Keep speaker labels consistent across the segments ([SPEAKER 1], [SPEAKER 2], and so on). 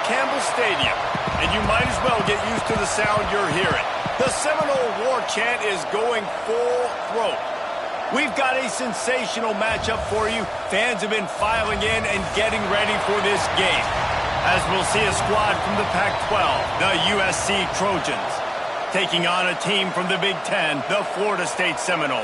[SPEAKER 1] Campbell Stadium, and you might as well get used to the sound you're hearing. The Seminole War chant is going full throat. We've got a sensational matchup for you. Fans have been filing in and getting ready for this game, as we'll see a squad from the Pac-12, the USC Trojans, taking on a team from the Big Ten, the Florida State Seminoles.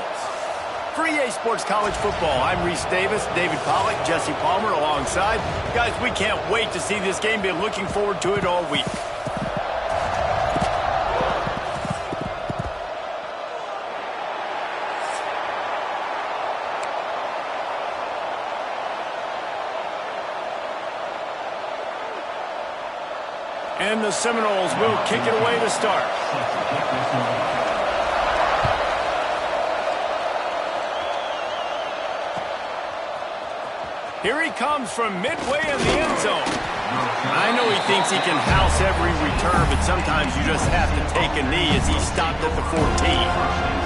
[SPEAKER 1] For EA Sports College Football, I'm Reese Davis, David Pollack, Jesse Palmer alongside. Guys, we can't wait to see this game. Been looking forward to it all week. And the Seminoles will kick it away to start. Here he comes from midway in the end zone. I know he thinks he can house every return, but sometimes you just have to take a knee as he stopped at the 14.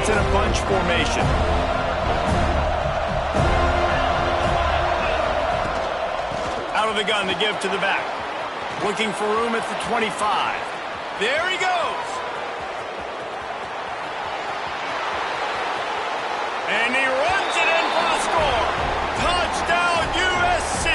[SPEAKER 1] In a bunch formation. Out of the gun to give to the back. Looking for room at the 25. There he goes. And he runs it in for the score. Touchdown USC.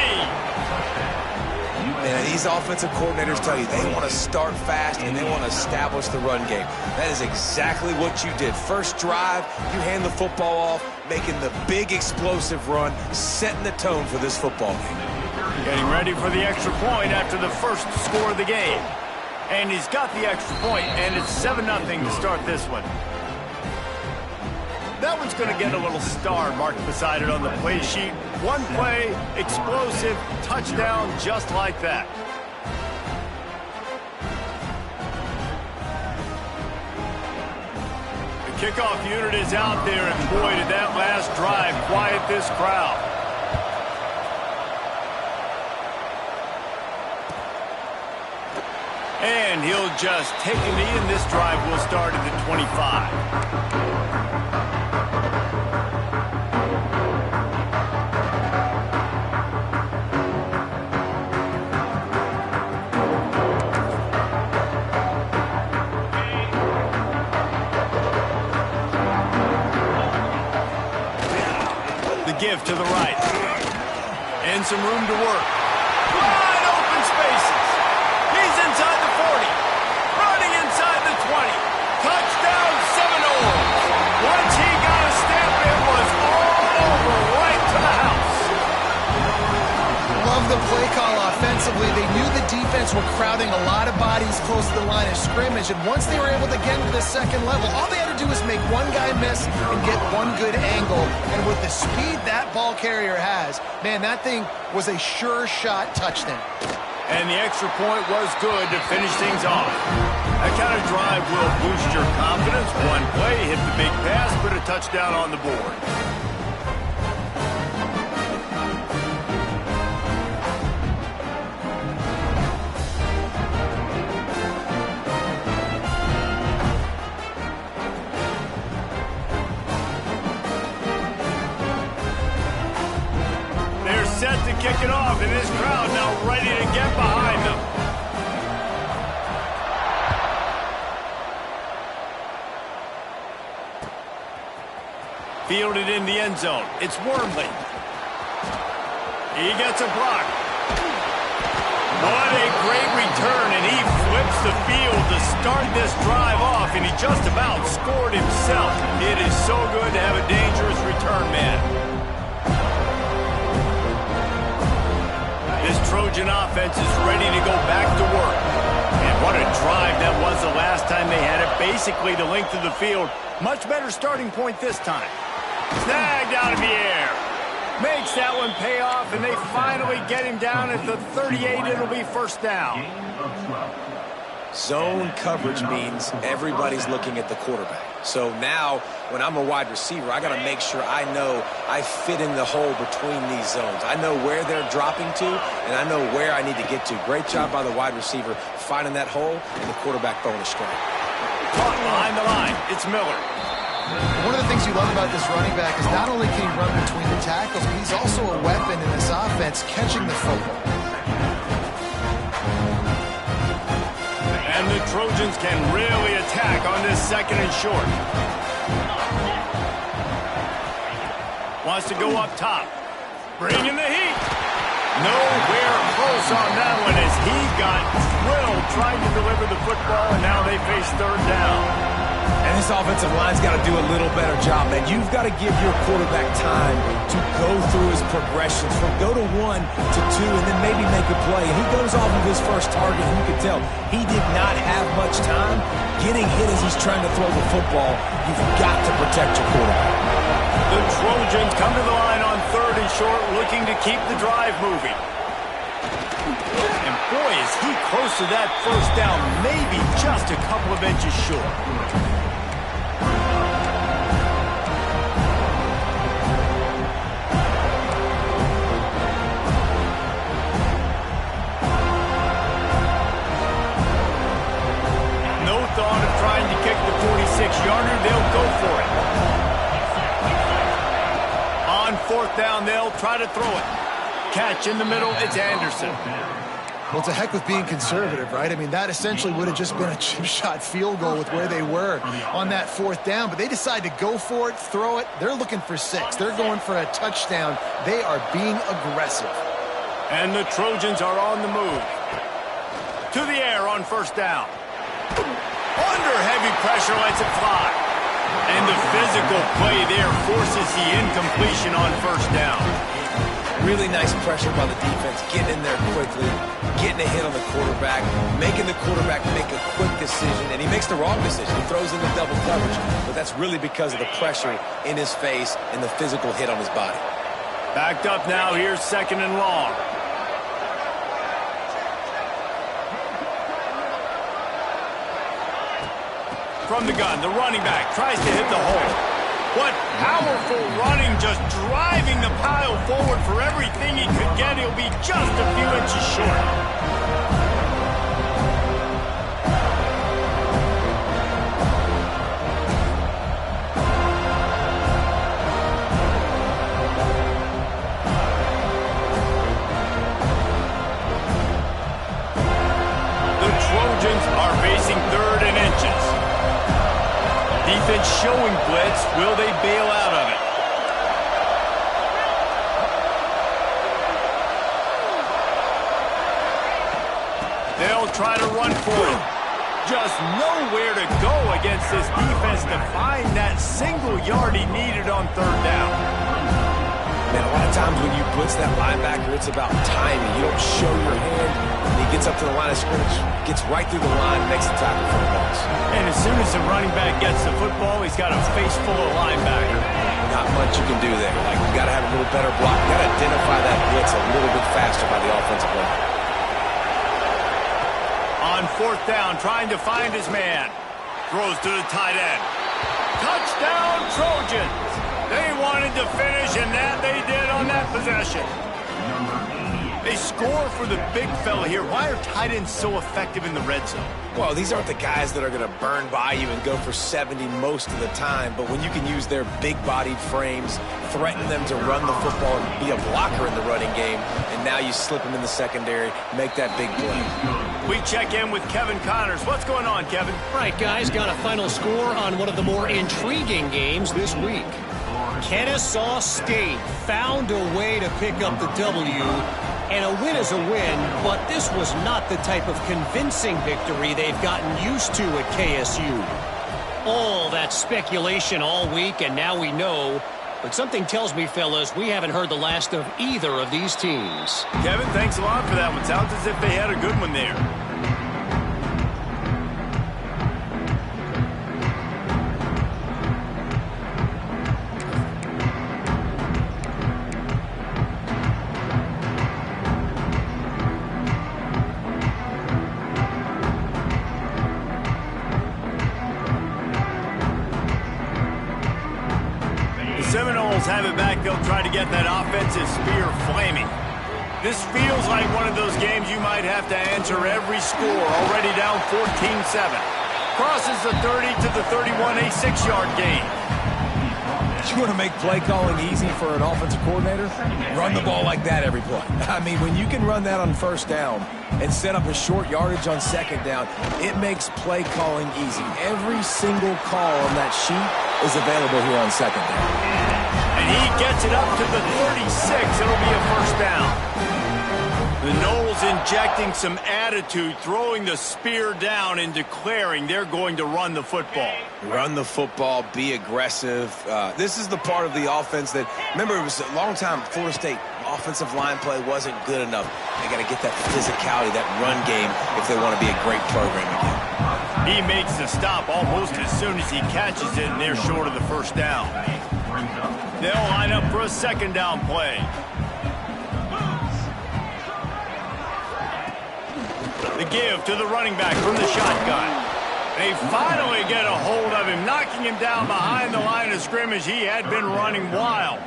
[SPEAKER 2] Man, these offensive coordinators tell you they want to start fast and they want to establish the run game. That is exactly what you did. First drive, you hand the football off, making the big explosive run, setting the tone for this football game.
[SPEAKER 1] Getting ready for the extra point after the first score of the game. And he's got the extra point, and it's 7-0 to start this one. That one's going to get a little star marked beside it on the play sheet. One play, explosive, touchdown, just like that. The kickoff unit is out there, and boy, did that last drive quiet this crowd. And he'll just take a knee, and this drive will start at the 25. Give to the right. And some room to work. Wide open spaces. He's inside the 40. Running inside the 20. Touchdown Seminoles. Once he got a stamp, it was all over right to the house.
[SPEAKER 3] Love the play call offensively. They knew the defense were crowding a lot of bodies close to the line of scrimmage, and once they were able to get into the second level, all they had to do was make one guy miss and get one good angle. And with the speed that ball carrier has, man, that thing was a sure shot touchdown.
[SPEAKER 1] And the extra point was good to finish things off. That kind of drive will boost your confidence. One play, hit the big pass, put a touchdown on the board. Set to kick it off, and this crowd now ready to get behind them. Fielded in the end zone. It's Wormley. He gets a block. What a great return, and he flips the field to start this drive off, and he just about scored himself. It is so good to have a dangerous return man. This Trojan offense is ready to go back to work. And what a drive that was the last time they had it. Basically the length of the field. Much better starting point this time. Snagged out of the air. Makes that one pay off, and they finally get him down at the 38. It'll be first down.
[SPEAKER 2] Zone coverage means everybody's looking at the quarterback. So now, when I'm a wide receiver, I got to make sure I know I fit in the hole between these zones. I know where they're dropping to, and I know where I need to get to. Great job by the wide receiver finding that hole, and the quarterback throwing a strike.
[SPEAKER 1] Caught behind the line. It's Miller.
[SPEAKER 3] One of the things you love about this running back is not only can he run between the tackles, but he's also a weapon in this offense catching the football.
[SPEAKER 1] And the Trojans can really attack on this 2nd and short. Wants to go up top. Bringing the heat. Nowhere close on that one as he got drilled trying to deliver the football, and now they face 3rd down.
[SPEAKER 2] And this offensive line's got to do a little better job, man. You've got to give your quarterback time to go through his progressions from go to 1 to 2 and then maybe make a play. And he goes off of his first target, and you can tell he did not have much time getting hit as he's trying to throw the football. You've got to protect your quarterback.
[SPEAKER 1] The Trojans come to the line on 3rd and short, looking to keep the drive moving. And boy, is he close to that 1st down, maybe just a couple of inches short. No thought of trying to kick the 46-yarder, they'll go for it. On 4th down, they'll try to throw it. Catch in the middle, it's Anderson.
[SPEAKER 3] Well, it's a heck with being conservative, right? I mean, that essentially would have just been a chip shot field goal with where they were on that 4th down. But they decide to go for it, throw it. They're looking for 6. They're going for a touchdown. They are being aggressive.
[SPEAKER 1] And the Trojans are on the move. To the air on 1st down. Under heavy pressure, lets it fly. And the physical play there forces the incompletion on 1st down.
[SPEAKER 2] Really nice pressure by the defense, getting in there quickly, getting a hit on the quarterback, making the quarterback make a quick decision, and he makes the wrong decision. He throws into double coverage, but that's really because of the pressure in his face and the physical hit on his body.
[SPEAKER 1] Backed up now, here's 2nd and long. From the gun, the running back tries to hit the hole. What powerful running, just driving the pile forward for everything he could get. He'll be just a few inches short. The Trojans are facing 3rd and inches. Defense showing blitz. Will they bail out of it? They'll try to run for it. Just nowhere to go against this defense to find that single yard he needed on 3rd down.
[SPEAKER 2] Man, a lot of times when you blitz that linebacker, it's about timing. You don't show your hand, and he gets up to the line of scrimmage, gets right through the line, makes the tackle for a loss.
[SPEAKER 1] And as soon as the running back gets the football, he's got a face full of linebacker.
[SPEAKER 2] Not much you can do there. Like, you got to have a little better block. You got to identify that blitz a little bit faster by the offensive line.
[SPEAKER 1] On 4th down, trying to find his man. Throws to the tight end. Touchdown, Trojans! They wanted to finish, and that they did on that possession. They score for the big fella here. Why are tight ends so effective in the red zone?
[SPEAKER 2] Well, these aren't the guys that are going to burn by you and go for 70 most of the time, but when you can use their big-bodied frames, threaten them to run the football and be a blocker in the running game, and now you slip them in the secondary, make that big play.
[SPEAKER 1] We check in with Kevin Connors. What's going on, Kevin?
[SPEAKER 4] Right, guys, got a final score on one of the more intriguing games this week. Kennesaw State found a way to pick up the W, and a win is a win, but this was not the type of convincing victory they've gotten used to at KSU. All that speculation all week, and now we know. But something tells me, fellas, we haven't heard the last of either of these teams.
[SPEAKER 1] Kevin, thanks a lot for that one. Sounds as if they had a good one there. he'll try to get that offensive spear flaming. This feels like one of those games you might have to answer every score. Already down 14-7. Crosses the 30 to the 31, a 6-yard gain.
[SPEAKER 2] You want to make play calling easy for an offensive coordinator? Run the ball like that every play. I mean, when you can run that on first down and set up a short yardage on second down, it makes play calling easy. Every single call on that sheet is available here on second down.
[SPEAKER 1] And he gets it up to the 36. It'll be a first down. The Noles injecting some attitude, throwing the spear down and declaring they're going to run the football.
[SPEAKER 2] Run the football, be aggressive. This is the part of the offense that, remember, it was a long time Florida State offensive line play wasn't good enough. They got to get that physicality, that run game, if they want to be a great program again.
[SPEAKER 1] He makes the stop almost as soon as he catches it, and they're short of the first down. They'll line up for a second down play. The give to the running back from the shotgun. They finally get a hold of him, knocking him down behind the line of scrimmage. He had been running wild.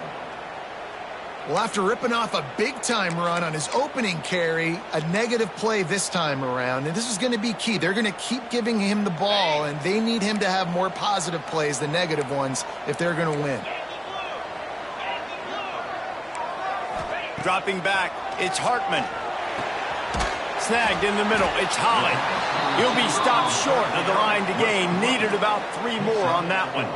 [SPEAKER 3] Well, after ripping off a big-time run on his opening carry, a negative play this time around, and this is going to be key. They're going to keep giving him the ball, and they need him to have more positive plays than negative ones if they're going to win.
[SPEAKER 1] Dropping back, it's Hartman. Snagged in the middle, it's Holly. He'll be stopped short of the line to gain. Needed about 3 more on that one.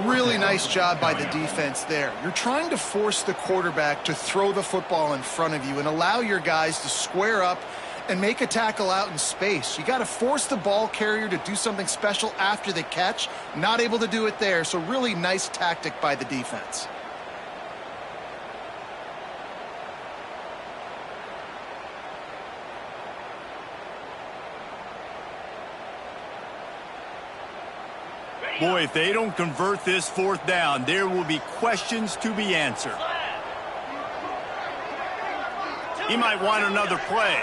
[SPEAKER 3] Really nice job by the defense there. You're trying to force the quarterback to throw the football in front of you and allow your guys to square up and make a tackle out in space. You got to force the ball carrier to do something special after the catch. Not able to do it there, so really nice tactic by the defense.
[SPEAKER 1] Boy, if they don't convert this fourth down, there will be questions to be answered. He might want another play.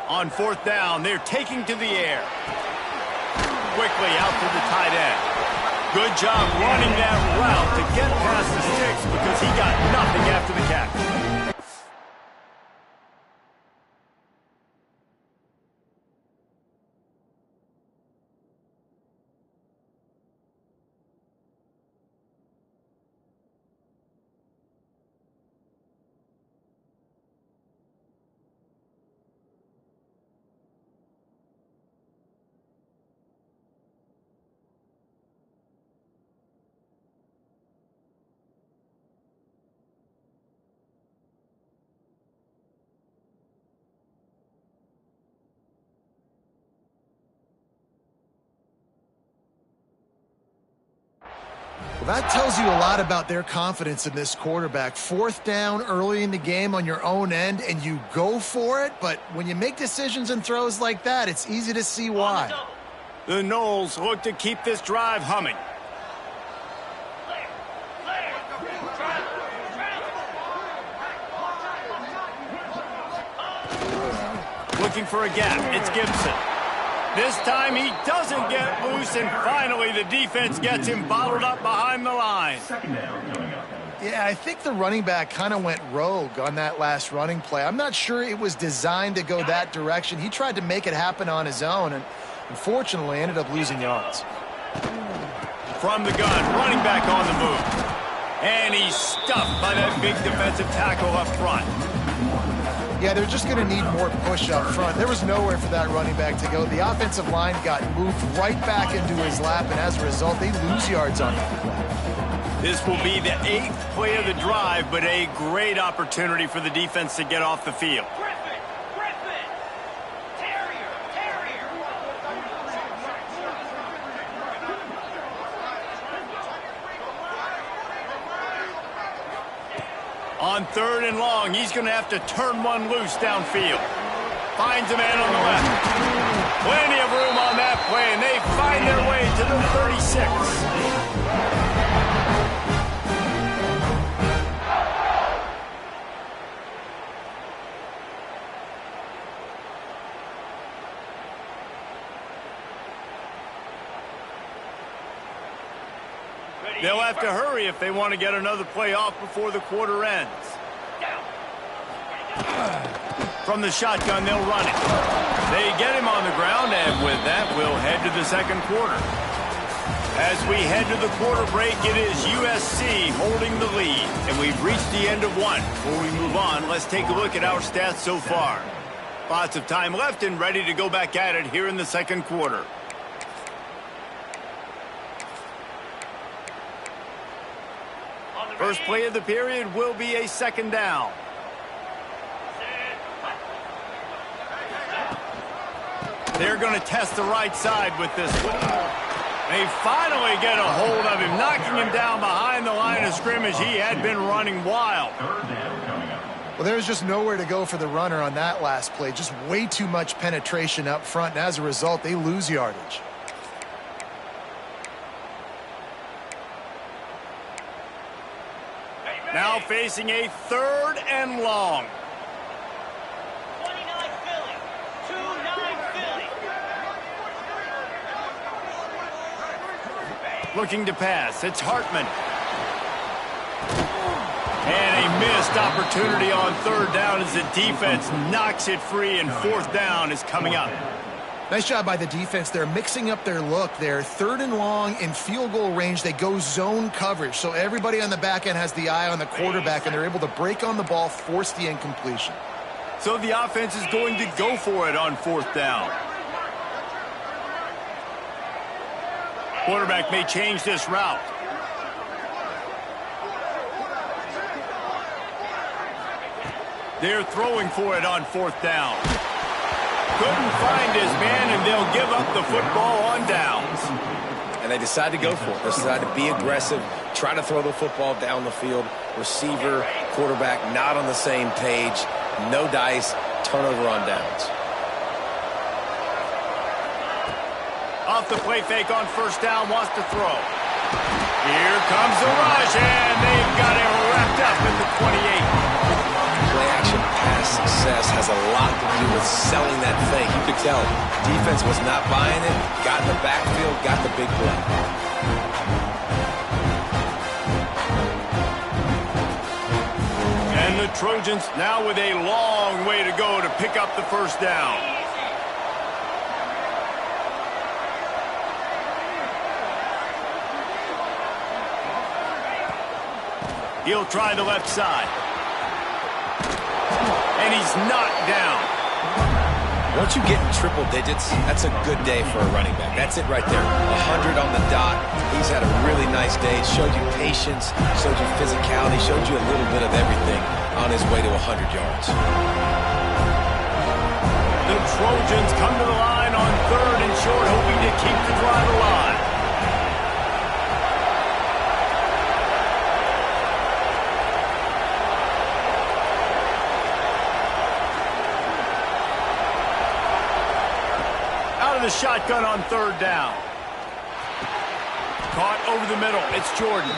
[SPEAKER 1] On fourth down, they're taking to the air. Quickly out to the tight end. Good job running that route to get past the sticks because he got nothing after the catch.
[SPEAKER 3] Well, that tells you a lot about their confidence in this quarterback. Fourth down early in the game on your own end, and you go for it. But when you make decisions and throws like that, it's easy to see why.
[SPEAKER 1] The Noles look to keep this drive humming. Looking for a gap. It's Gibson. This time he doesn't get loose, and finally the defense gets him bottled up behind the line.
[SPEAKER 3] Yeah, I think the running back kind of went rogue on that last running play. I'm not sure it was designed to go that direction. He tried to make it happen on his own, and unfortunately ended up losing yards.
[SPEAKER 1] From the gun, running back on the move. And he's stuffed by that big defensive tackle up front.
[SPEAKER 3] Yeah, they're just going to need more push up front. There was nowhere for that running back to go. The offensive line got moved right back into his lap, and as a result, they lose yards on that play.
[SPEAKER 1] This will be the 8th play of the drive, but a great opportunity for the defense to get off the field. On 3rd and long, he's going to have to turn one loose downfield. Finds a man on the left. Plenty of room on that play, and they find their way to the 36. They'll have to hurry if they want to get another play off before the quarter ends. From the shotgun, they'll run it. They get him on the ground, and with that, we'll head to the second quarter. As we head to the quarter break, it is USC holding the lead, and we've reached the end of one. Before we move on, let's take a look at our stats so far. Lots of time left and ready to go back at it here in the second quarter. First play of the period will be a second down. They're going to test the right side with this one. They finally get a hold of him, knocking him down behind the line of scrimmage. He had been running wild.
[SPEAKER 3] Well, there's just nowhere to go for the runner on that last play. Just way too much penetration up front, and as a result, they lose yardage.
[SPEAKER 1] Now facing a third and long.
[SPEAKER 5] 29 Philly. 2-9 Philly.
[SPEAKER 1] Looking to pass. It's Hartman. And a missed opportunity on third down as the defense knocks it free, and fourth down is coming up.
[SPEAKER 3] Nice job by the defense. They're mixing up their look there. Third and long in field goal range. They go zone coverage. So everybody on the back end has the eye on the quarterback, and they're able to break on the ball, force the incompletion.
[SPEAKER 1] So the offense is going to go for it on fourth down. Quarterback may change this route. They're throwing for it on fourth down. Couldn't find his man, and they'll give up the football on downs.
[SPEAKER 2] And they decide to go for it. They decide to be aggressive, try to throw the football down the field. Receiver, quarterback not on the same page. No dice, turnover on downs.
[SPEAKER 1] Off the play fake on first down, wants to throw. Here comes the rush, and they've got him wrapped up in the 28.
[SPEAKER 2] Play-action pass success has a lot to do with selling that fake. You could tell defense was not buying it, got in the backfield, got the big play.
[SPEAKER 1] And the Trojans now with a long way to go to pick up the first down. He'll try the left side. And he's knocked down.
[SPEAKER 2] Once you get in triple digits, that's a good day for a running back. That's it right there. 100 on the dot. He's had a really nice day. Showed you patience, showed you physicality, showed you a little bit of everything on his way to 100 yards.
[SPEAKER 1] The Trojans come to the line on third and short, hoping to keep the drive alive. The shotgun on third down. Caught over the middle. It's Jordan.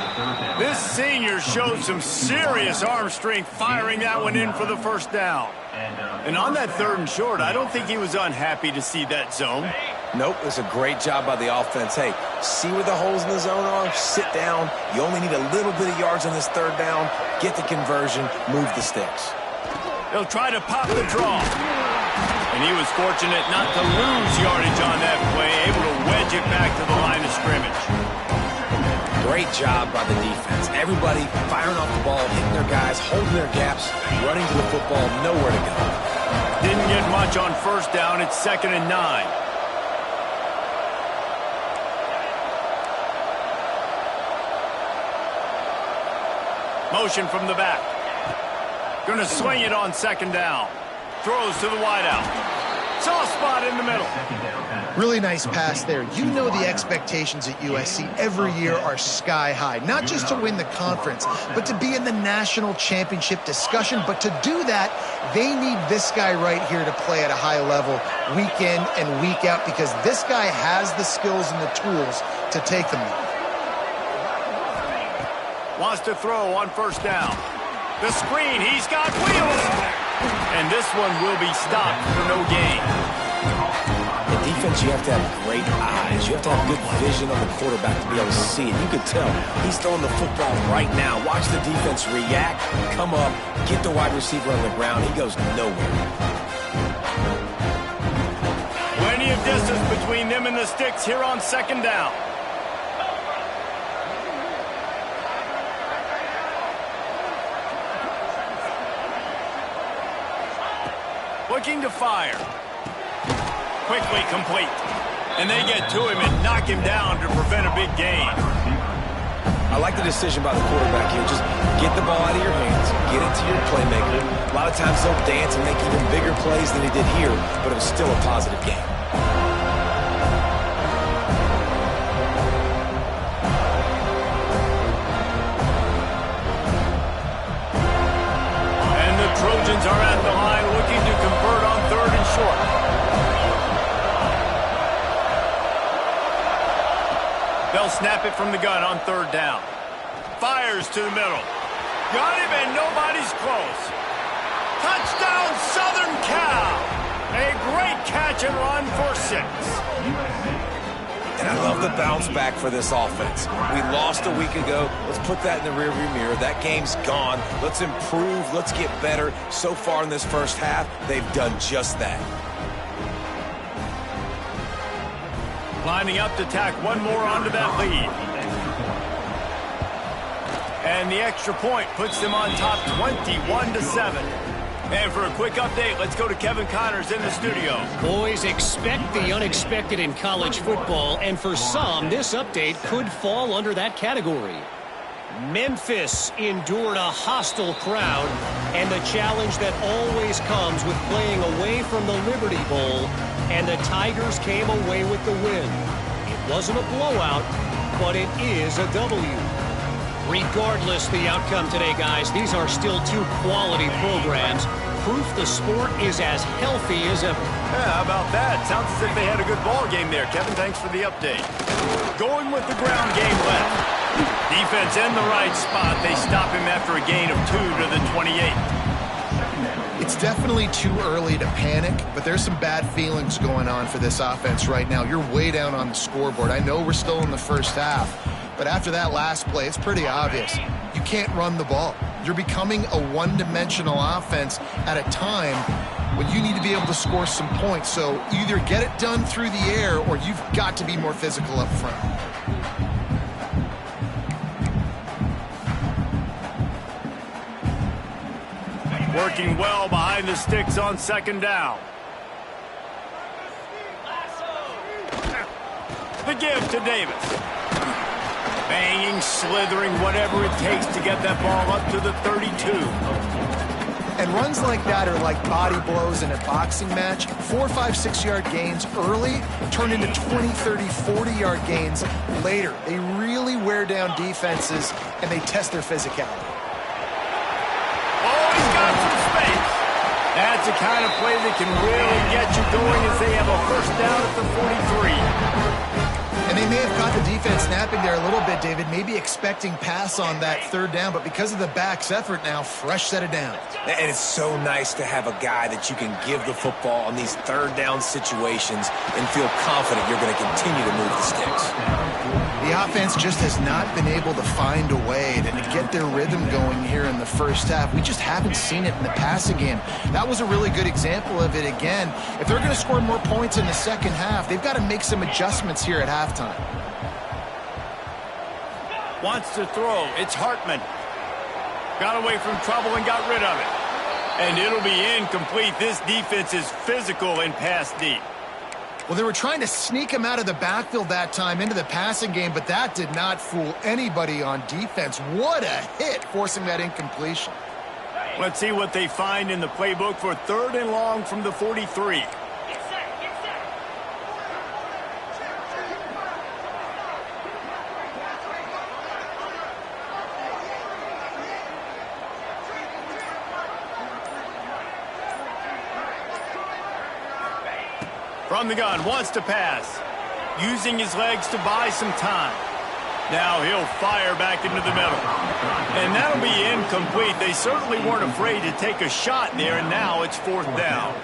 [SPEAKER 1] This senior showed some serious arm strength firing that one in for the first down. And on that third and short, I don't think he was unhappy to see that zone.
[SPEAKER 2] Nope, it was a great job by the offense. Hey, see where the holes in the zone are? Sit down. You only need a little bit of yards on this third down. Get the conversion. Move the sticks.
[SPEAKER 1] They'll try to pop the draw. And he was fortunate not to lose yardage on that play, able to wedge it back to the line of scrimmage.
[SPEAKER 2] Great job by the defense. Everybody firing off the ball, hitting their guys, holding their gaps, running to the football, nowhere to go.
[SPEAKER 1] Didn't get much on first down. It's 2nd and 9. Motion from the back. Gonna swing it on 2nd down. Throws to the wideout. Soft spot in the middle.
[SPEAKER 3] Really nice pass there. You know the expectations at USC every year are sky high. Not just to win the conference, but to be in the national championship discussion. But to do that, they need this guy right here to play at a high level week in and week out, because this guy has the skills and the tools to take them there.
[SPEAKER 1] Wants to throw on first down. The screen, he's got wheels. And this one will be stopped for no gain.
[SPEAKER 2] In defense, you have to have great eyes. You have to have good vision on the quarterback to be able to see it. You could tell he's throwing the football right now. Watch the defense react, come up, get the wide receiver on the ground. He goes nowhere.
[SPEAKER 1] Plenty of distance between them and the sticks here on second down. Looking to fire. Quickly complete. And they get to him and knock him down to prevent a big gain.
[SPEAKER 2] I like the decision by the quarterback here. Just get the ball out of your hands, get it to your playmaker. A lot of times they'll dance and make even bigger plays than he did here, but it was still a positive game.
[SPEAKER 1] And the Trojans are at the line looking to convert on 3rd and short. They'll snap it from the gun on 3rd down. Fires to the middle. Got him and nobody's close. Touchdown Southern Cal. A great catch and run for 6.
[SPEAKER 2] And I love the bounce back for this offense. We lost a week ago. Let's put that in the rearview mirror. That game's gone. Let's improve. Let's get better. So far in this first half, they've done just that.
[SPEAKER 1] Lining up to tack one more onto that lead. And the extra point puts them on top 21-7. And for a quick update, let's go to Kevin Connors in the studio.
[SPEAKER 4] Boys, expect the unexpected in college football, and for some, this update could fall under that category. Memphis endured a hostile crowd, and the challenge that always comes with playing away from the Liberty Bowl, and the Tigers came away with the win. It wasn't a blowout, but it is a W. Regardless the outcome today, guys, these are still 2 quality programs. Proof the sport is as healthy as ever.
[SPEAKER 1] Yeah, how about that? Sounds as if they had a good ball game there. Kevin, thanks for the update. Going with the ground game left. Defense in the right spot. They stop him after a gain of 2 to the 28.
[SPEAKER 3] It's definitely too early to panic, but there's some bad feelings going on for this offense right now. You're way down on the scoreboard. I know we're still in the first half, but after that last play, it's pretty obvious. You can't run the ball. You're becoming a one-dimensional offense at a time when you need to be able to score some points. So either get it done through the air or you've got to be more physical up front.
[SPEAKER 1] Working well behind the sticks on 2nd down. The give to Davis. Banging, slithering, whatever it takes to get that ball up to the 32.
[SPEAKER 3] And runs like that are like body blows in a boxing match. 4, 5, 6-yard gains early turn into 20, 30, 40-yard gains later. They really wear down defenses, and they test their physicality.
[SPEAKER 1] Oh, he's got some space. That's the kind of play that can really get you going as they have a 1st down at the 43.
[SPEAKER 3] And they may have caught the defense snapping there a little bit, David, maybe expecting pass on that 3rd down, but because of the back's effort now, fresh set of downs.
[SPEAKER 2] And it's so nice to have a guy that you can give the football on these 3rd down situations and feel confident you're going to continue to move the sticks.
[SPEAKER 3] The offense just has not been able to find a way to get their rhythm going here in the first half. We just haven't seen it in the passing game. That was a really good example of it again. If they're going to score more points in the second half, they've got to make some adjustments here at halftime.
[SPEAKER 1] Wants to throw. It's Hartman. Got away from trouble and got rid of it. And it'll be incomplete. This defense is physical and pass deep.
[SPEAKER 3] Well, they were trying to sneak him out of the backfield that time into the passing game, but that did not fool anybody on defense. What a hit, forcing that incompletion.
[SPEAKER 1] Let's see what they find in the playbook for 3rd and long from the 43. From the gun, wants to pass. Using his legs to buy some time. Now he'll fire back into the middle. And that'll be incomplete. They certainly weren't afraid to take a shot there, and now it's 4th down.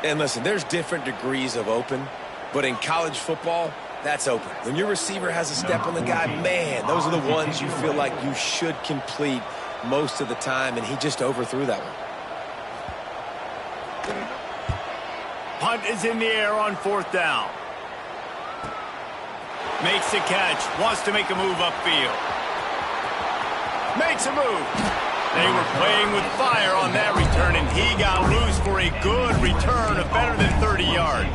[SPEAKER 2] And listen, there's different degrees of open, but in college football, that's open. When your receiver has a step on the guy, man, those are the ones you feel like you should complete most of the time, and he just overthrew that one.
[SPEAKER 1] Punt is in the air on 4th down. Makes the catch. Wants to make a move upfield. Makes a move. They were playing with fire on that return, and he got loose for a good return of better than 30 yards.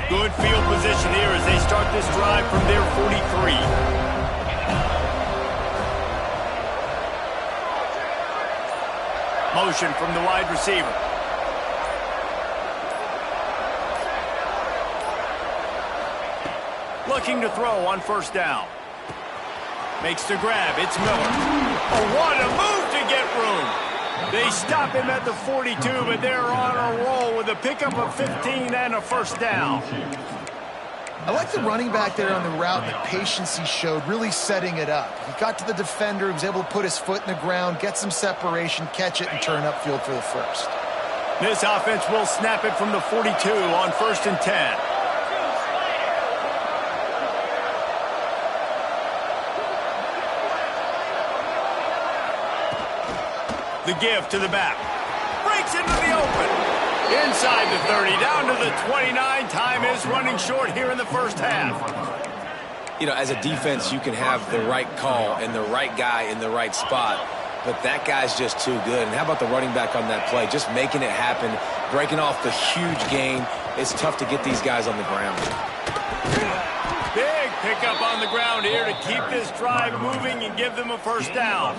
[SPEAKER 1] Good field position here as they start this drive from their 43. Motion from the wide receiver. Looking to throw on 1st down. Makes the grab. It's Miller. Oh, what a move to get room. They stop him at the 42, but they're on a roll with a pickup of 15 and a 1st down.
[SPEAKER 3] I like the running back there on the route, the patience he showed, really setting it up. He got to the defender, he was able to put his foot in the ground, get some separation, catch it, and turn upfield for the 1st.
[SPEAKER 1] This offense will snap it from the 42 on 1st and 10. The give to the back. Breaks into the open. Inside the 30, down to the 29. Time is running short here in the 1st half.
[SPEAKER 2] You know, as a defense, you can have the right call and the right guy in the right spot, but that guy's just too good. And how about the running back on that play? Just making it happen, breaking off the huge gain. It's tough to get these guys on the ground.
[SPEAKER 1] Big pickup on the ground here to keep this drive moving and give them a 1st down.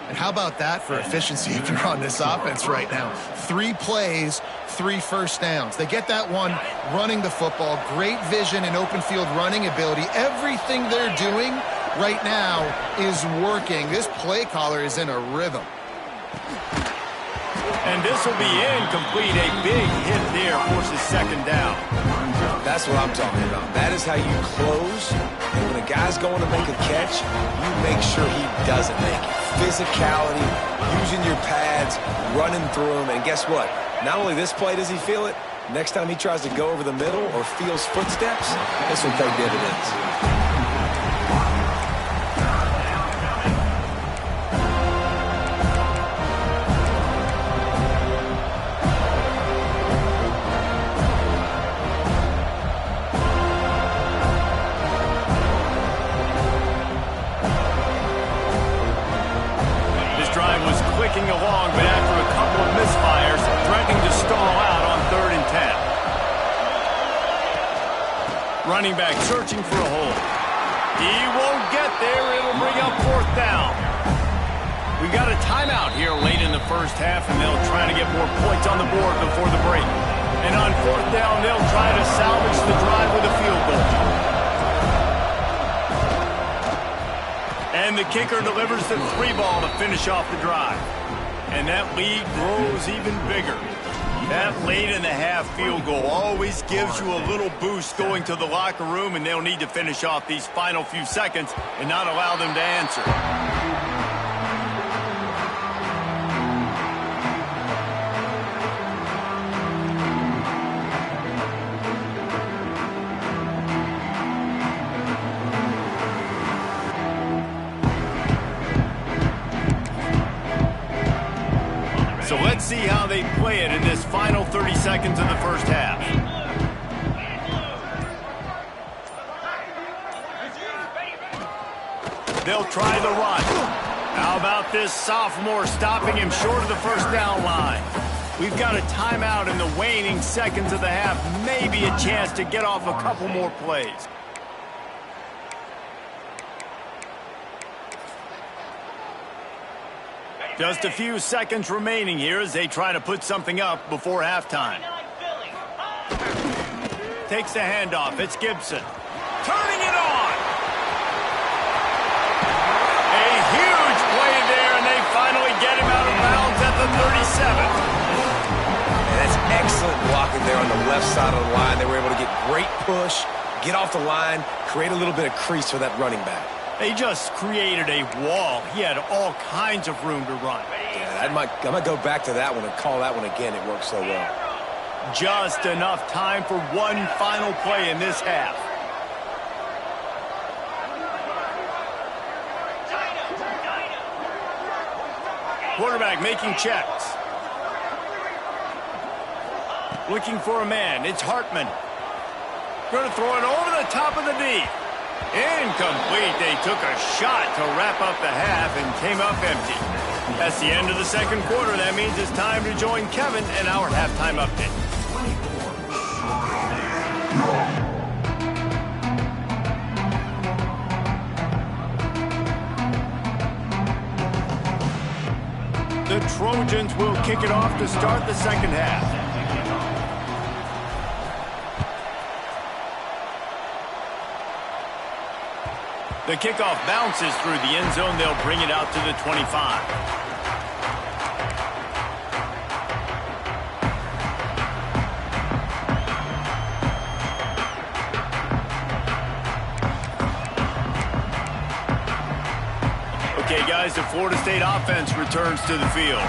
[SPEAKER 3] And how about that for efficiency if you're on this offense right now? 3 plays, 3 1st downs. They get that one running the football, great vision and open field running ability. Everything they're doing right now is working. This play caller is in a rhythm.
[SPEAKER 1] And this will be incomplete. A big hit there forces 2nd down.
[SPEAKER 2] That's what I'm talking about. That is how you close. And when a guy's going to make a catch, you make sure he doesn't make it. Physicality, using your pads, running through them. And guess what? Not only this play does he feel it, next time he tries to go over the middle or feels footsteps, this will pay dividends.
[SPEAKER 1] Along, but after a couple of misfires, threatening to stall out on 3rd and 10. Running back searching for a hole. He won't get there. It'll bring up 4th down. We got a timeout here late in the 1st half, and they'll try to get more points on the board before the break. And on 4th down, they'll try to salvage the drive with a field goal. And the kicker delivers the 3 ball to finish off the drive. And that lead grows even bigger. That late in the half field goal always gives you a little boost going to the locker room, and they'll need to finish off these final few seconds and not allow them to answer. So let's see how they play it in this final 30 seconds of the 1st half. They'll try the run. How about this sophomore stopping him short of the 1st down line? We've got a timeout in the waning seconds of the half. Maybe a chance to get off a couple more plays. Just a few seconds remaining here as they try to put something up before halftime. Takes the handoff. It's Gibson. Turning it on. A huge play there, and they finally get him out of bounds at the 37.
[SPEAKER 2] And that's excellent blocking there on the left side of the line. They were able to get great push, get off the line, create a little bit of crease for that running back.
[SPEAKER 1] They just created a wall. He had all kinds of room to run.
[SPEAKER 2] Yeah, I might go back to that one and call that one again. It worked so well.
[SPEAKER 1] Just enough time for one final play in this half. Quarterback making checks. Looking for a man. It's Hartman. Going to throw it over the top of the D. Incomplete. They took a shot to wrap up the half and came up empty. That's the end of the second quarter. That means it's time to join Kevin in our halftime update. The Trojans will kick it off to start the second half. The kickoff bounces through the end zone. They'll bring it out to the 25. Okay, guys, the Florida State offense returns to the field.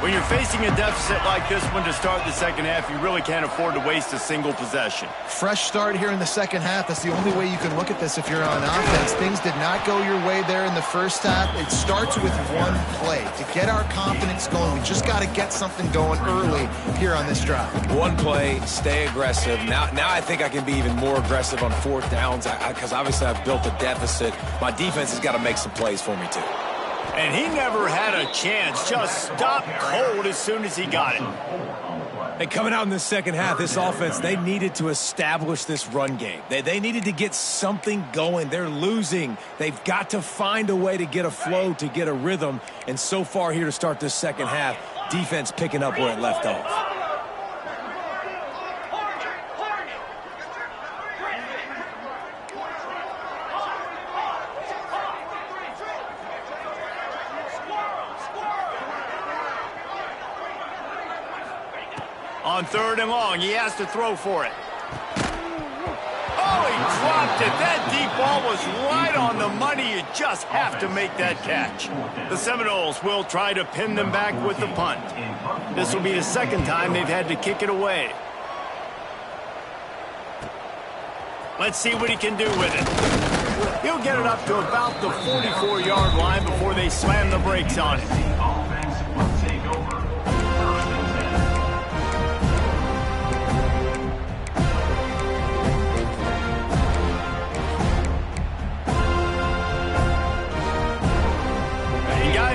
[SPEAKER 1] When you're facing a deficit like this one to start the second half, you really can't afford to waste a single possession.
[SPEAKER 3] Fresh start here in the second half. That's the only way you can look at this if you're on offense. Things did not go your way there in the first half. It starts with one play. To get our confidence going, we just got to get something going early here on this drive. One play, stay aggressive. Now I think I can be even more aggressive on fourth downs because obviously I've built a deficit. My defense has got to make some plays for me, too.
[SPEAKER 1] And he never had a chance. Just stopped cold as soon as he got it.
[SPEAKER 2] And coming out in the second half, this offense, they needed to establish this run game. They needed to get something going. They're losing. They've got to find a way to get a flow, to get a rhythm. And so far here to start this second half, defense picking up where it left off.
[SPEAKER 1] On third and long, he has to throw for it. Oh, he dropped it. That deep ball was right on the money. You just have to make that catch. The Seminoles will try to pin them back with the punt. This will be the second time they've had to kick it away. Let's see what he can do with it. He'll get it up to about the 44-yard line before they slam the brakes on it.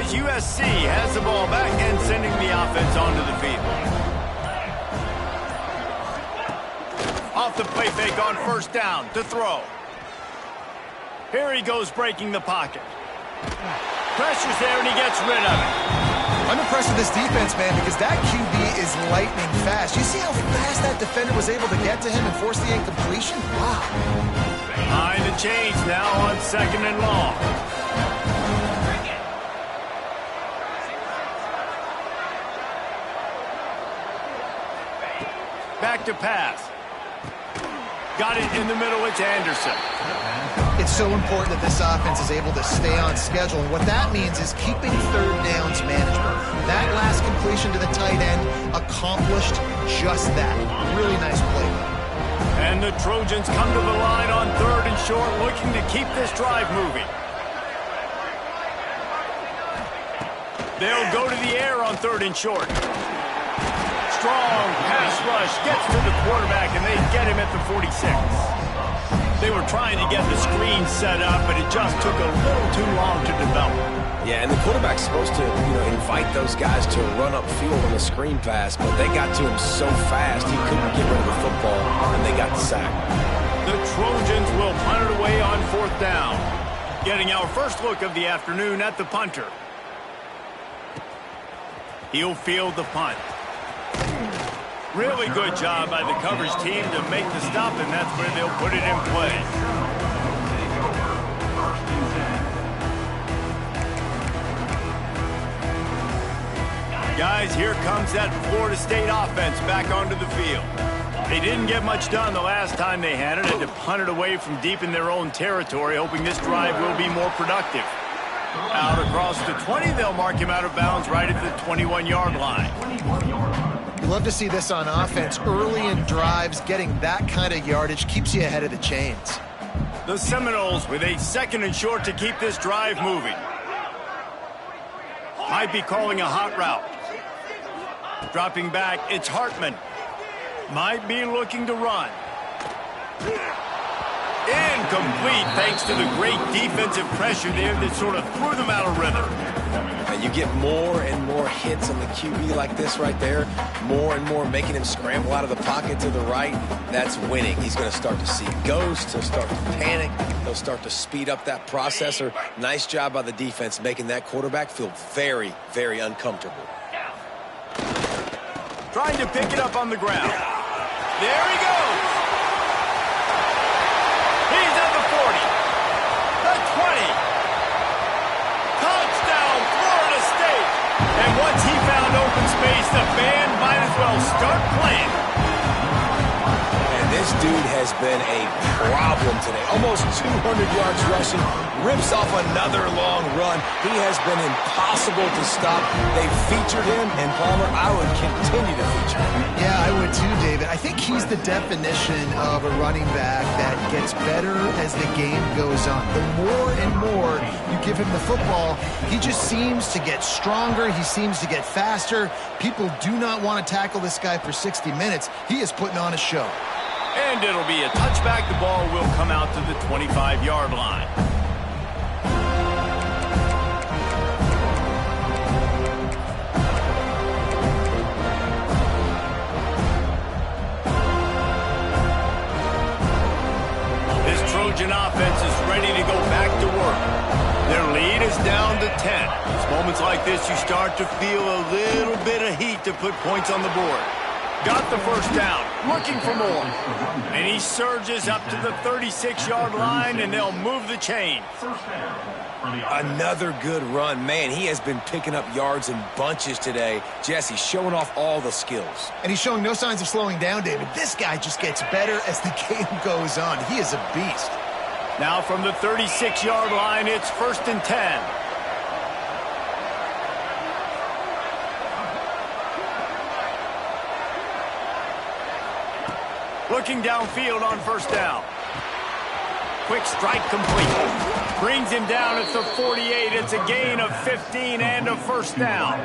[SPEAKER 1] USC has the ball back and sending the offense onto the field. Off the play fake on first down to throw. Here he goes breaking the pocket. Pressure's there and he gets rid of it.
[SPEAKER 3] I'm impressed with this defense, man, because that QB is lightning fast. You see how fast that defender was able to get to him and force the incompletion? Wow.
[SPEAKER 1] Behind the chains now on second and long. Back to pass. Got it in the middle. It's Anderson.
[SPEAKER 3] It's so important that this offense is able to stay on schedule. And what that means is keeping third downs manageable. That last completion to the tight end accomplished just that. Really nice play.
[SPEAKER 1] And the Trojans come to the line on third and short, looking to keep this drive moving. They'll go to the air on third and short. Strong pass rush gets to the quarterback, and they get him at the 46. They were trying to get the screen set up, but it just took a little too long to develop.
[SPEAKER 2] Yeah, and the quarterback's supposed to, invite those guys to run upfield on the screen pass, but they got to him so fast he couldn't get rid of the football, and they got the sack.
[SPEAKER 1] The Trojans will punt it away on fourth down. Getting our first look of the afternoon at the punter. He'll field the punt. Really good job by the coverage team to make the stop, and that's where they'll put it in play. Guys, here comes that Florida State offense back onto the field. They didn't get much done the last time they had it. Had to punt it away from deep in their own territory, hoping this drive will be more productive. Out across the 20, they'll mark him out of bounds right at the 21-yard line.
[SPEAKER 3] You love to see this on offense. Early in drives, getting that kind of yardage keeps you ahead of the chains.
[SPEAKER 1] The Seminoles with a 2nd and short to keep this drive moving. Might be calling a hot route. Dropping back, it's Hartman. Might be looking to run. Incomplete thanks to the great defensive pressure there that sort of threw them out of rhythm.
[SPEAKER 2] And you get more and more hits on the QB like this right there. More and more making him scramble out of the pocket to the right. That's winning. He's going to start to see ghosts. He'll start to panic. He'll start to speed up that processor. Nice job by the defense making that quarterback feel very, very uncomfortable.
[SPEAKER 1] Trying to pick it up on the ground. There he goes. He's at the 40. The 20. Touchdown, Florida State. And once he found open space, the band might as well start playing.
[SPEAKER 2] And this dude has been a problem today. Almost 200 yards rushing. Rips off another long run. He has been impossible to stop. They've featured him, and Palmer, I would continue to feature him.
[SPEAKER 3] Yeah, I would too, David. I think he's the definition of a running back that gets better as the game goes on. The more and more you give him the football, he just seems to get stronger. He seems to get faster. People do not want to tackle this guy for 60 minutes. He is putting on a show.
[SPEAKER 1] And it'll be a touchback. The ball will come out to the 25-yard line. Trojan offense is ready to go back to work. Their lead is down to 10. It's moments like this you start to feel a little bit of heat to put points on the board. Got the first down, looking for more. And he surges up to the 36-yard line, and they'll move the chain.
[SPEAKER 2] Another good run. Man, he has been picking up yards in bunches today. Jesse showing off all the skills.
[SPEAKER 3] And he's showing no signs of slowing down, David. This guy just gets better as the game goes on. He is a beast.
[SPEAKER 1] Now from the 36-yard line, it's 1st and 10. Looking downfield on 1st down. Quick strike complete. Brings him down at the 48. It's a gain of 15 and a 1st down.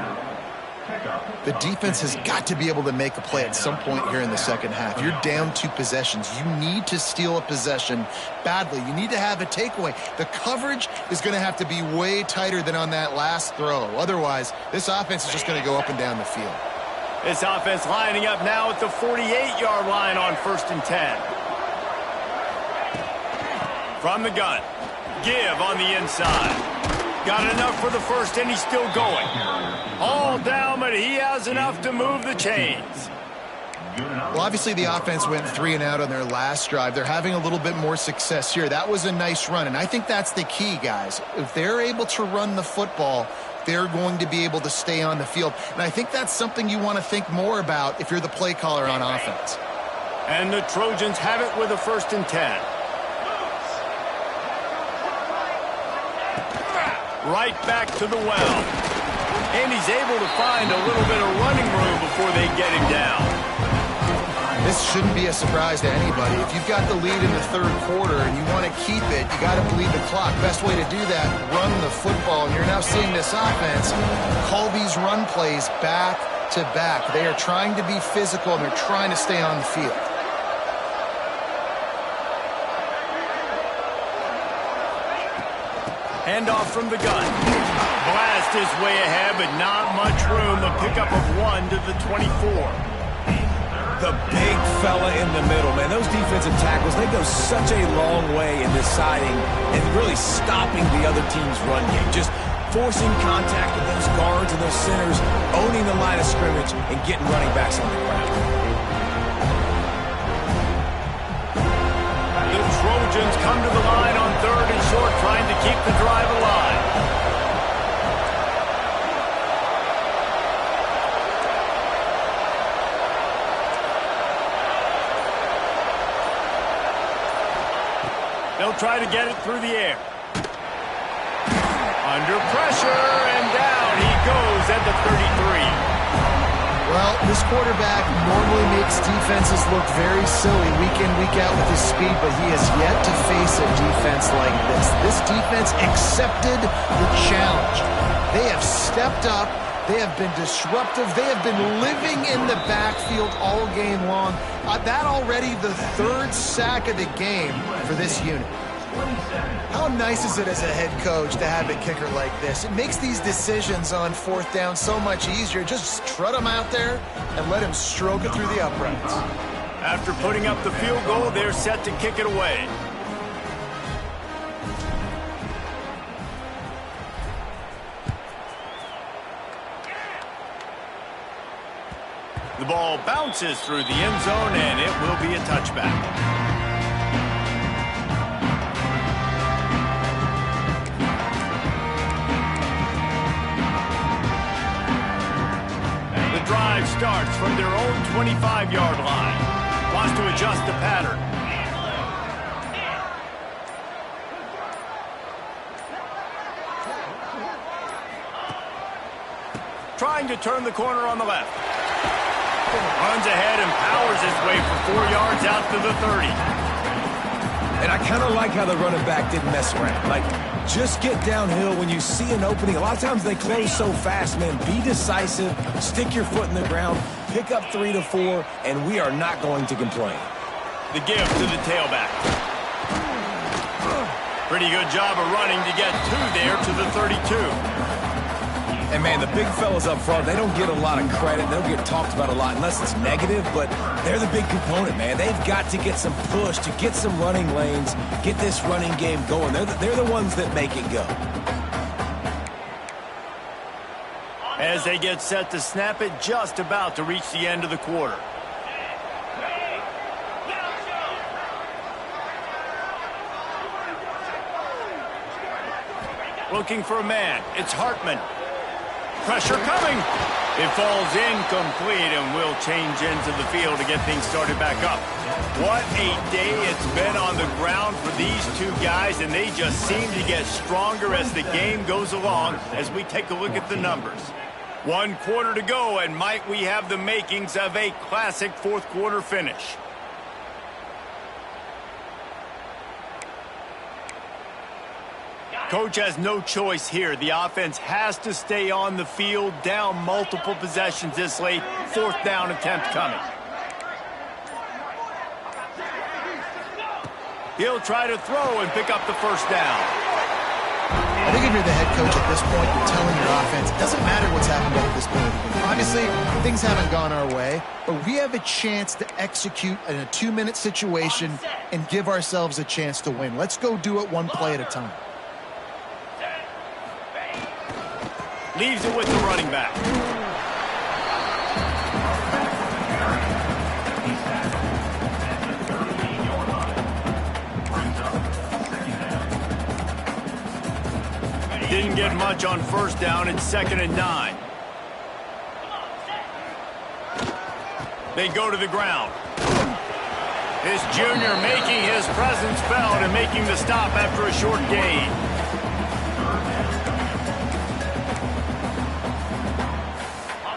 [SPEAKER 3] The defense has got to be able to make a play at some point here in the second half. You're down 2 possessions. You need to steal a possession badly. You need to have a takeaway. The coverage is going to have to be way tighter than on that last throw. Otherwise, this offense is just going to go up and down the field.
[SPEAKER 1] This offense lining up now at the 48-yard line on 1st and 10. From the gun. Give on the inside. Got enough for the first, and he's still going. All down, but he has enough to move the chains.
[SPEAKER 3] Well, obviously the offense went 3 and out on their last drive. They're having a little bit more success here. That was a nice run, and I think that's the key, guys. If they're able to run the football, they're going to be able to stay on the field. And I think that's something you want to think more about if you're the play caller on offense.
[SPEAKER 1] And the Trojans have it with a 1st and 10. Right back to the well. And he's able to find a little bit of running room before they get him down.
[SPEAKER 3] This shouldn't be a surprise to anybody. If you've got the lead in the 3rd quarter and you want to keep it, you got to bleed the clock. Best way to do that, run the football. And you're now seeing this offense call these run plays back to back. They are trying to be physical, and they're trying to stay on the field.
[SPEAKER 1] Handoff from the gun. Blast his way ahead, but not much room. A pickup of 1 to the 24.
[SPEAKER 2] The big fella in the middle, man. Those defensive tackles, they go such a long way in deciding and really stopping the other team's run game. Just forcing contact with those guards and those centers, owning the line of scrimmage, and getting running backs on the ground.
[SPEAKER 1] The Trojans come to the line on 3rd and short, trying to keep the drive alive. He'll try to get it through the air. Under pressure, and down he goes at the 33.
[SPEAKER 3] Well, this quarterback normally makes defenses look very silly week in, week out with his speed, but he has yet to face a defense like this. This defense accepted the challenge. They have stepped up. They have been disruptive. They have been living in the backfield all game long. That already the third sack of the game for this unit. How nice is it as a head coach to have a kicker like this? It makes these decisions on fourth down so much easier. Just trot him out there and let him stroke it through the uprights.
[SPEAKER 1] After putting up the field goal, they're set to kick it away. The ball bounces through the end zone, and it will be a touchback. Drive starts from their own 25-yard line. Wants to adjust the pattern. Trying to turn the corner on the left. Runs ahead and powers his way for 4 yards out to the 30.
[SPEAKER 2] And I kind of like how the running back didn't mess around. Like, just get downhill when you see an opening. A lot of times they close so fast, man. Be decisive, stick your foot in the ground, pick up 3 to 4, and we are not going to complain.
[SPEAKER 1] The give to the tailback. Pretty good job of running to get 2 there to the 32.
[SPEAKER 2] And, man, the big fellas up front, they don't get a lot of credit. They don't get talked about a lot unless it's negative, but they're the big component, man. They've got to get some push, to get some running lanes, get this running game going. They're the ones that make it go.
[SPEAKER 1] As they get set to snap it, just about to reach the end of the quarter. Looking for a man. It's Hartman. Pressure coming. It falls incomplete and will change into the field to get things started back up. What a day it's been on the ground for these two guys, and they just seem to get stronger as the game goes along as we take a look at the numbers. 1 quarter to go, and might we have the makings of a classic fourth quarter finish. Coach has no choice here. The offense has to stay on the field, down multiple possessions this late. 4th down attempt coming. He'll try to throw and pick up the first down.
[SPEAKER 3] I think if you're the head coach at this point, you're telling your offense, it doesn't matter what's happened up to this point. Obviously, things haven't gone our way, but we have a chance to execute in a 2-minute situation and give ourselves a chance to win. Let's go do it 1 play at a time.
[SPEAKER 1] Leaves it with the running back. Didn't get much on first down. It's 2nd and 9. They go to the ground. This junior making his presence felt and making the stop after a short gain.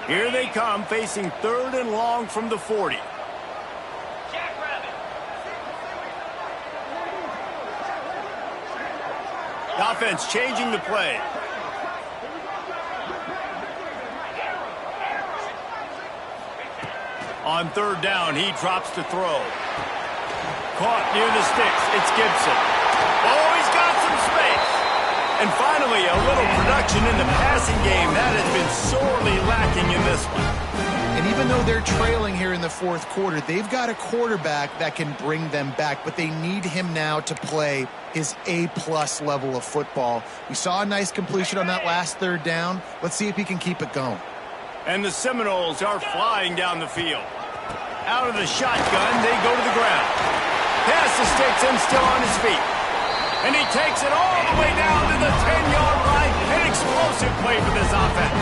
[SPEAKER 1] Here they come, facing 3rd and long from the 40. The offense changing the play. On 3rd down, he drops to throw. Caught near the sticks. It's Gibson. Oh, he's got some space. And finally, a little production in the passing game. That has been sorely lacking in this one.
[SPEAKER 3] And even though they're trailing here in the 4th quarter, they've got a quarterback that can bring them back, but they need him now to play his A-plus level of football. We saw a nice completion on that last 3rd down. Let's see if he can keep it going.
[SPEAKER 1] And the Seminoles are flying down the field. Out of the shotgun, they go to the ground. Pass to Sticks, still on his feet. And he takes it all the way down to the 10-yard line. An explosive play for this offense.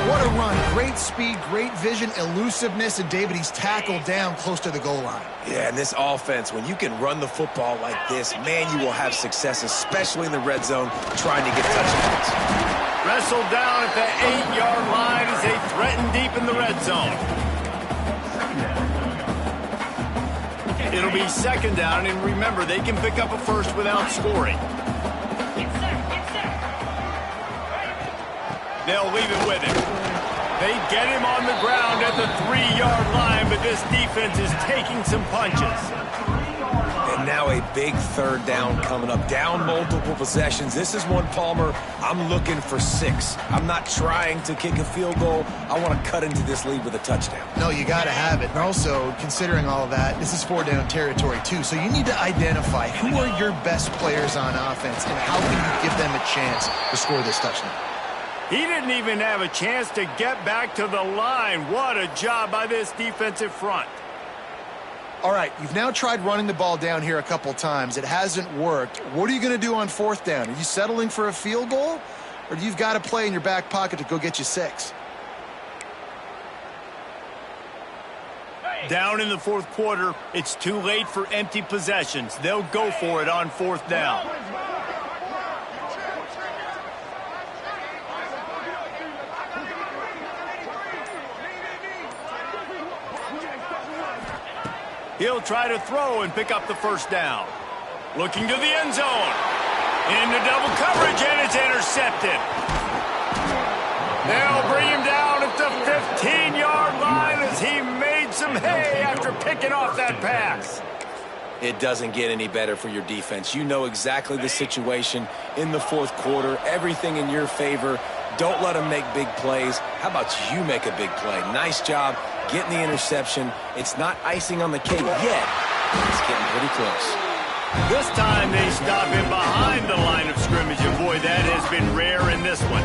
[SPEAKER 3] What a run. Great great speed, great vision, elusiveness, and David, he's tackled down close to the goal line.
[SPEAKER 2] Yeah, and this offense, when you can run the football like this, man, you will have success, especially in the red zone, trying to get touchdowns.
[SPEAKER 1] Wrestled down at the 8-yard line as they threaten deep in the red zone. It'll be second down, and remember, they can pick up a first without scoring. They'll leave it with him. They get him on the ground at the 3-yard line, but this defense is taking some punches.
[SPEAKER 2] And now a big third down coming up. Down multiple possessions. This is one, Palmer, I'm looking for 6. I'm not trying to kick a field goal. I want to cut into this lead with a touchdown.
[SPEAKER 3] No, you got to have it. And also, considering all of that, this is 4-down territory, too. So you need to identify who are your best players on offense and how can you give them a chance to score this touchdown.
[SPEAKER 1] He didn't even have a chance to get back to the line. What a job by this defensive front.
[SPEAKER 3] All right, you've now tried running the ball down here a couple times. It hasn't worked. What are you going to do on 4th down? Are you settling for a field goal? Or do you got a play in your back pocket to go get you 6?
[SPEAKER 1] Down in the 4th quarter, it's too late for empty possessions. They'll go for it on 4th down. He'll try to throw and pick up the first down. Looking to the end zone. Into double coverage, and it's intercepted. They'll bring him down at the 15-yard line as he made some hay after picking off that pass.
[SPEAKER 2] It doesn't get any better for your defense. You know exactly the situation in the 4th quarter. Everything in your favor. Don't let them make big plays. How about you make a big play? Nice job getting the interception. It's not icing on the cake yet. It's getting pretty close.
[SPEAKER 1] This time they stop him behind the line of scrimmage, and boy, that has been rare in this one.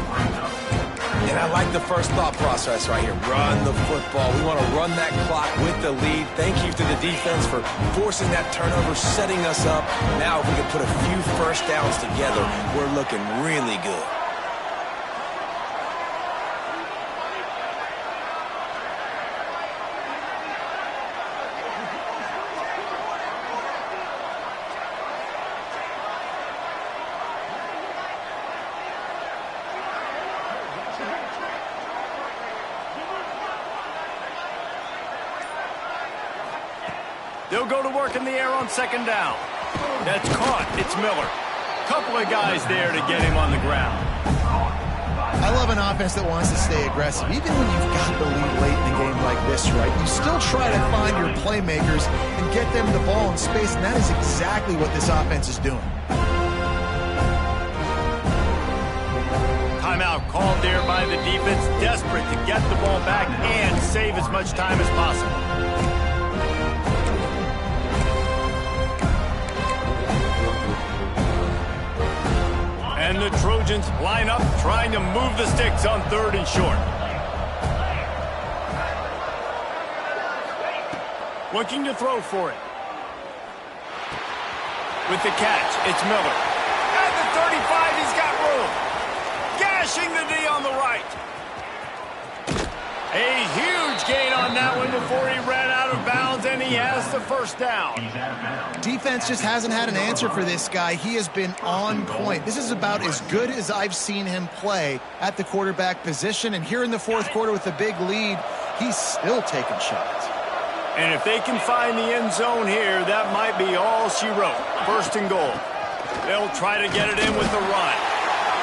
[SPEAKER 2] And I like the first thought process right here. Run the football. We want to run that clock with the lead. Thank you to the defense for forcing that turnover, setting us up. Now if we can put a few first downs together, we're looking really good.
[SPEAKER 1] They'll go to work in the air on 2nd down. That's caught. It's Miller. Couple of guys there to get him on the ground.
[SPEAKER 3] I love an offense that wants to stay aggressive. Even when you've got the lead late in a game like this, right, you still try to find your playmakers and get them the ball in space, and that is exactly what this offense is doing.
[SPEAKER 1] Timeout called there by the defense, desperate to get the ball back and save as much time as possible. And the Trojans line up, trying to move the sticks on 3rd and short. Looking to throw for it. With the catch, it's Miller. At the 35, he's got room. Gashing the D on the right. A huge gain on that one before he ran out of bounds, and he has the first down.
[SPEAKER 3] Defense just hasn't had an answer for this guy. He has been on point. This is about as good as I've seen him play at the quarterback position. And here in the 4th quarter with a big lead, he's still taking shots.
[SPEAKER 1] And if they can find the end zone here, that might be all she wrote. 1st and goal. They'll try to get it in with the run.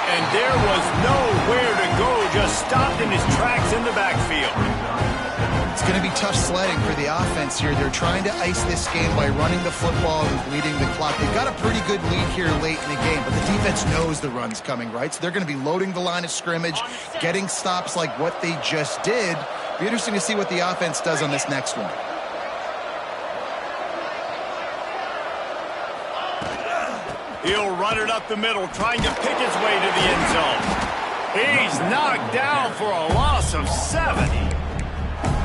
[SPEAKER 1] And there was nowhere to go, just stopped in his tracks in the backfield.
[SPEAKER 3] It's going to be tough sledding for the offense here. They're trying to ice this game by running the football and bleeding the clock. They've got a pretty good lead here late in the game, but the defense knows the run's coming, right? So they're going to be loading the line of scrimmage, getting stops like what they just did. Be interesting to see what the offense does on this next one.
[SPEAKER 1] He'll run it up the middle, trying to pick his way to the end zone. He's knocked down for a loss of 7.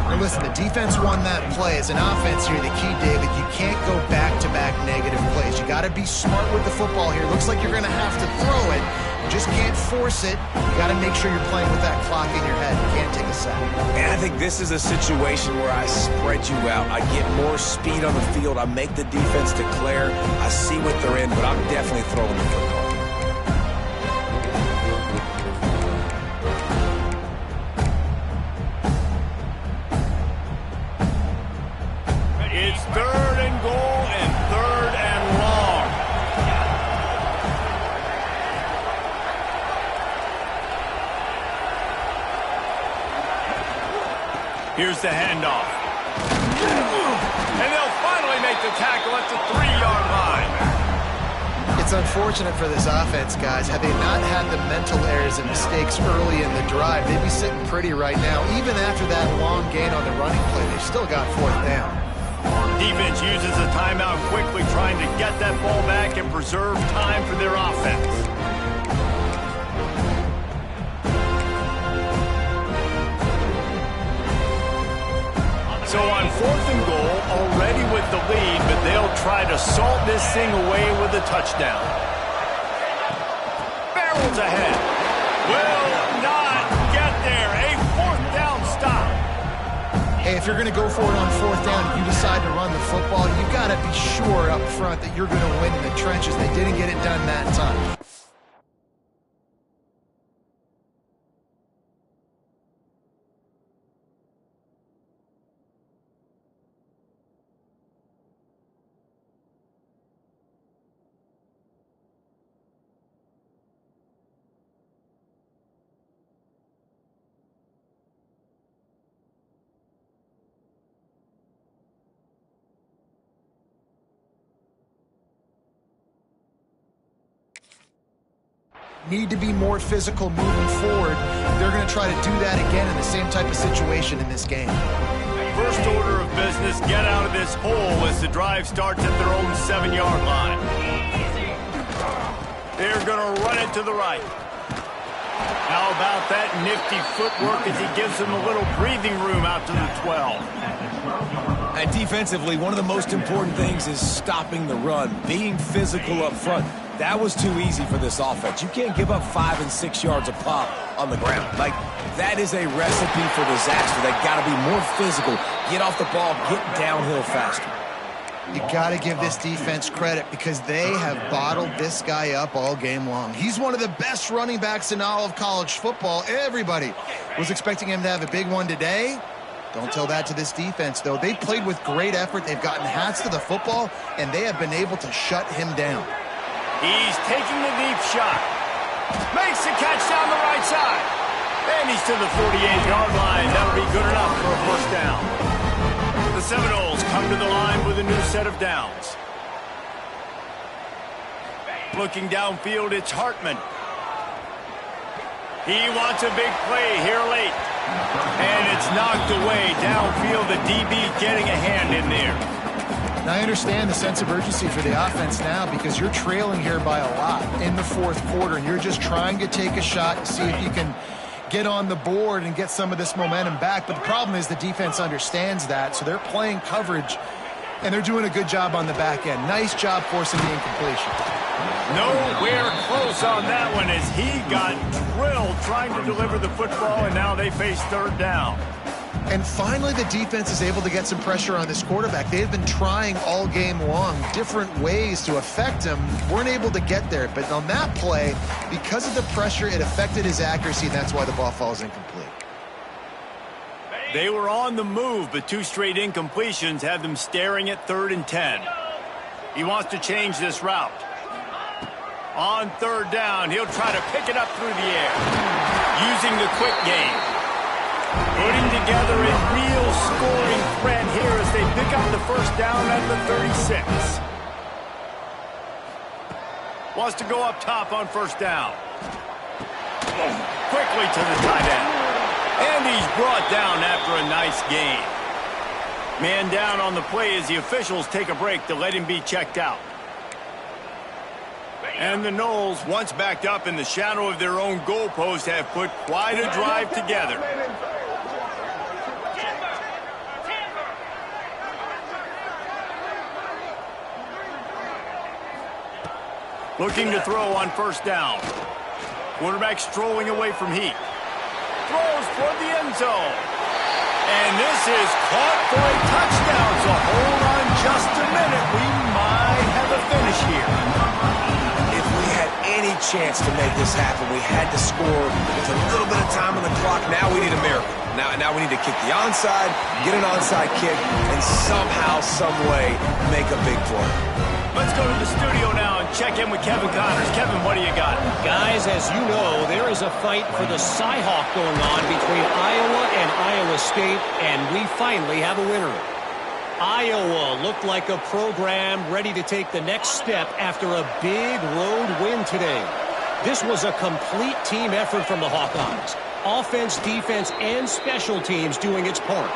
[SPEAKER 3] Now listen, the defense won that play. As an offense here, the key, David, you can't go back-to-back negative plays. You got to be smart with the football here. Looks like you're going to have to throw it. You just can't force it. You got to make sure you're playing with that clock in your head. You can't take a sack.
[SPEAKER 2] And I think this is a situation where I spread you out. I get more speed on the field. I make the defense declare. I see what they're in, but I'm definitely throwing the football.
[SPEAKER 1] It's 3rd and goal and 3rd and long. Here's the handoff. And they'll finally make the tackle at the 3-yard line.
[SPEAKER 3] It's unfortunate for this offense, guys. Had they not had the mental errors and mistakes early in the drive, they'd be sitting pretty right now. Even after that long gain on the running play, they've still got 4th down.
[SPEAKER 1] Defense uses a timeout quickly, trying to get that ball back and preserve time for their offense. So on 4th and goal, already with the lead, but they'll try to salt this thing away with a touchdown. Barrels ahead. Will not get there. A 4th down stop.
[SPEAKER 3] Hey, if you're going to go for it on 4th down, if you decide to run the football, you've got to be sure up front that you're going to win in the trenches. They didn't get it done that time. Need to be more physical moving forward. They're going to try to do that again in the same type of situation in this game.
[SPEAKER 1] First order of business, get out of this hole as the drive starts at their own 7-yard line. They're going to run it to the right. How about that nifty footwork as he gives them a little breathing room out to the 12.
[SPEAKER 2] And defensively, one of the most important things is stopping the run, being physical up front. That was too easy for this offense. You can't give up 5 and 6 yards a pop on the ground. Like, that is a recipe for disaster. They got to be more physical, get off the ball, get downhill faster.
[SPEAKER 3] You got to give this defense credit because they have bottled this guy up all game long. He's one of the best running backs in all of college football. Everybody was expecting him to have a big one today. Don't tell that to this defense, though. They've played with great effort. They've gotten hats to the football, and they have been able to shut him down.
[SPEAKER 1] He's taking the deep shot. Makes the catch down the right side. And he's to the 48-yard line. That'll be good enough for a 1st down. The Seminoles come to the line with a new set of downs. Looking downfield, it's Hartman. He wants a big play here late. And it's knocked away downfield. The DB getting a hand in there.
[SPEAKER 3] Now, I understand the sense of urgency for the offense now because you're trailing here by a lot in the 4th quarter, and you're just trying to take a shot and see if you can get on the board and get some of this momentum back. But the problem is the defense understands that, so they're playing coverage, and they're doing a good job on the back end. Nice job forcing the incompletion.
[SPEAKER 1] Nowhere close on that one as he got drilled trying to deliver the football, and now they face 3rd down.
[SPEAKER 3] And finally, the defense is able to get some pressure on this quarterback. They've been trying all game long different ways to affect him. Weren't able to get there. But on that play, because of the pressure, it affected his accuracy, and that's why the ball falls incomplete.
[SPEAKER 1] They were on the move, but 2 straight incompletions had them staring at 3rd and 10. He wants to change this route. On 3rd down, he'll try to pick it up through the air. Using the quick game. Putting together a real scoring threat here as they pick up the 1st down at the 36. Wants to go up top on 1st down. Quickly to the tight end. And he's brought down after a nice gain. Man down on the play as the officials take a break to let him be checked out. And the Noles, once backed up in the shadow of their own goalpost, have put quite a drive together. Looking to throw on 1st down. Quarterback strolling away from heat. Throws toward the end zone. And this is caught for a touchdown. So hold on just a minute. We might have a finish here.
[SPEAKER 2] If we had any chance to make this happen, we had to score with a little bit of time on the clock. Now we need a miracle. Now we need to kick the onside, get an onside kick, and somehow, some way, make a big play.
[SPEAKER 1] Let's go to the studio now and check in with Kevin Connors. Kevin, what do you got?
[SPEAKER 4] Guys, as you know, there is a fight for the Cyhawk going on between Iowa and Iowa State, and we finally have a winner. Iowa looked like a program ready to take the next step after a big road win today. This was a complete team effort from the Hawkeyes. Offense, defense, and special teams doing its part.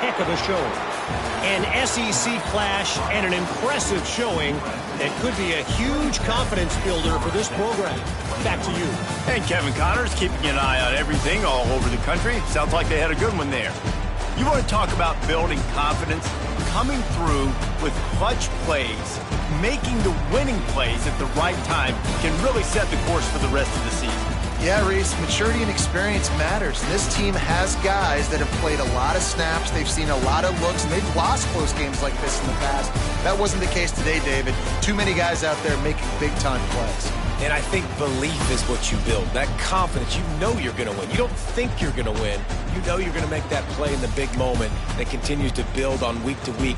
[SPEAKER 4] Heck of a showing. An SEC clash and an impressive showing that could be a huge confidence builder for this program. Back to you.
[SPEAKER 1] And Kevin Connors keeping an eye on everything all over the country. Sounds like they had a good one there. You want to talk about building confidence? Coming through with clutch plays, making the winning plays at the right time can really set the course for the rest of the season.
[SPEAKER 3] Yeah, Reese, maturity and experience matters. This team has guys that have played a lot of snaps. They've seen a lot of looks, and they've lost close games like this in the past. That wasn't the case today, David. Too many guys out there making big-time plays.
[SPEAKER 2] And I think belief is what you build. That confidence, you know you're going to win. You don't think you're going to win. You know you're going to make that play in the big moment that continues to build on week to week.